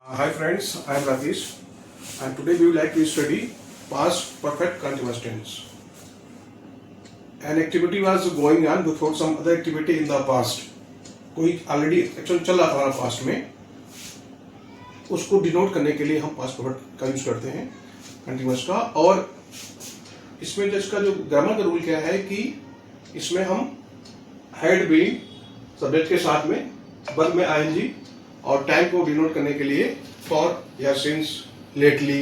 Hi friends, I am Rakesh and today we would like to study past perfect continuous tense. An activity was going on without some other activity in the past. कोई already action चल रहा था हमारा past में, उसको denote करने के लिए हम पास्ट परफेक्ट का यूज करते हैं कंटिन्यूस का। और इसमें जो इसका जो ग्रामर का रूल क्या है कि इसमें हम हैड बीन सब्जेक्ट के साथ में वर्ब में आईएनजी और टाइम को डिनोट करने के लिए फॉर या सिंस, लेटली,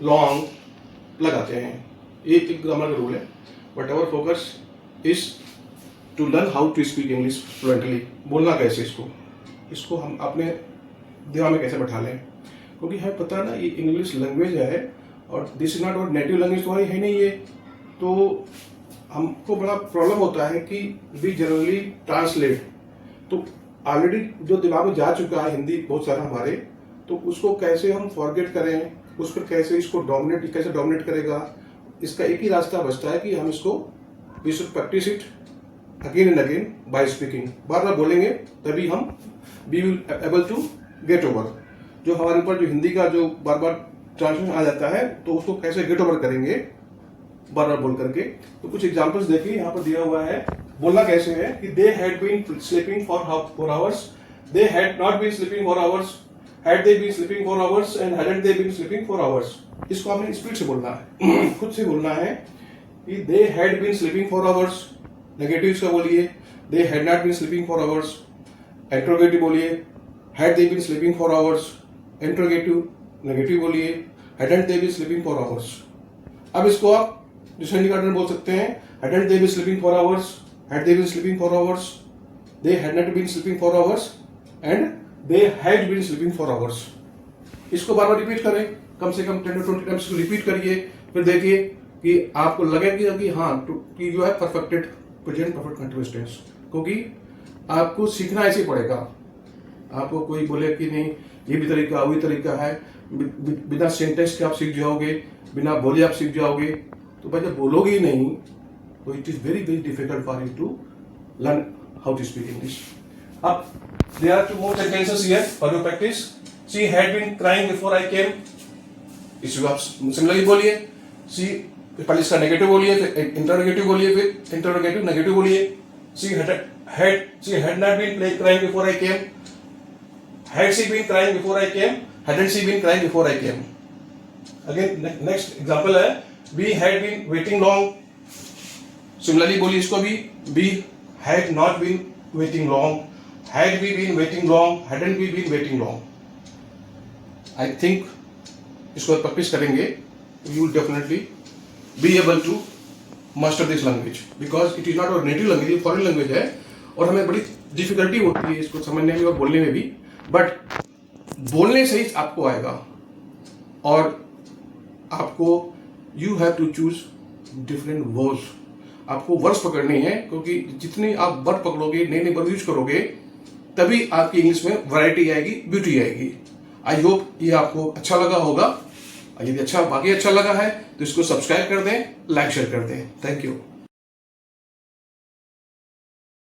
लॉन्ग लगाते हैं। ये एक ग्रामर का रूल है। But our focus is to learn how to speak English fluently. बोलना कैसे इसको हम अपने दिमाग में कैसे बैठा लें, क्योंकि हमें पता ना ये इंग्लिश लैंग्वेज है और this is not our native language तो है नहीं ये। तो हमको बड़ा प्रॉब्लम होता है कि वी जनरली ट्रांसलेट, तो ऑलरेडी जो दिमाग में जा चुका है हिंदी बहुत सारा हमारे, तो उसको कैसे हम फॉरगेट करें, उस पर कैसे इसको कैसे डोमिनेट करेगा। इसका एक ही रास्ता बचता है कि हम इसको we should practise it again and again by speaking. बार बार बोलेंगे तभी हम we will able to get over. जो हमारे ऊपर जो हिंदी का जो बार बार ट्रांसलेशन आ जाता है, तो उसको कैसे गेट ओवर करेंगे बार बार बोल करके। तो कुछ एग्जांपल्स देखिए यहाँ पर दिया हुआ है। बोलना कैसे है कि they had been sleeping for hours, they had not been sleeping for hours, had they been sleeping for hours and hadn't they been sleeping for hours. इसको आपने स्पीड से बोलना है, खुद से बोलना है कि they had been sleeping for hours. Negative इसका बोलिए, they had not been sleeping for hours. Interrogative बोलिए, had they been sleeping for hours. Interrogative negative बोलिए, hadn't they been sleeping for hours. अब इसको आप डिसेंडिंग ऑर्डर में बोल सकते हैं। Hadn't they been sleeping for hours, had they been sleeping for hours, they had not been sleeping for hours and they had been sleeping for hours। इसको बार बार repeat करें, कम से कम 10 to 20 टाइम्स रिपीट करिए। फिर देखिए कि आपको लगेगा कि हाँ कि you have perfected present perfect continuous tense, क्योंकि आपको सीखना ऐसे पड़ेगा। आपको कोई बोले कि नहीं ये भी तरीका वही तरीका है, बिना सेंटेंस के आप सीख जाओगे, बिना बोले आप सीख जाओगे, तो भाई जब बोलोगे ही नहीं तो it is very difficult for you to learn how to speak English. There are two more sentences here for your practice. She had been crying before I came. इसको आप सिमिलरली बोलिए। पहले इसका नेगेटिव बोलिए, फिर इंटरोगेटिव बोलिए, फिर interrogative negative बोलिए। She had not been crying before I came. Had she been crying before I came? Hadn't she been crying before I came? Again, next example है we had been waiting long. Similarly बोलिए इसको भी, we had not been waiting long, had we been waiting long, hadn't we been waiting long। I think इसको practice करेंगे you will definitely be able to master this language because it is not our native language, ये foreign language है और हमें बड़ी difficulty होती है इसको समझने में और बोलने में भी। बट बोलने से ही आपको आएगा और आपको you have to choose different words। आपको वर्ड्स पकड़नी है, क्योंकि जितनी आप वर्ड पकड़ोगे, नए नए वर्ड यूज करोगे, तभी आपकी इंग्लिश में वैरायटी आएगी, ब्यूटी आएगी। आई होप ये आपको अच्छा लगा होगा। यदि बाकी अच्छा लगा है तो इसको सब्सक्राइब कर दें, लाइक शेयर कर दें। Thank you.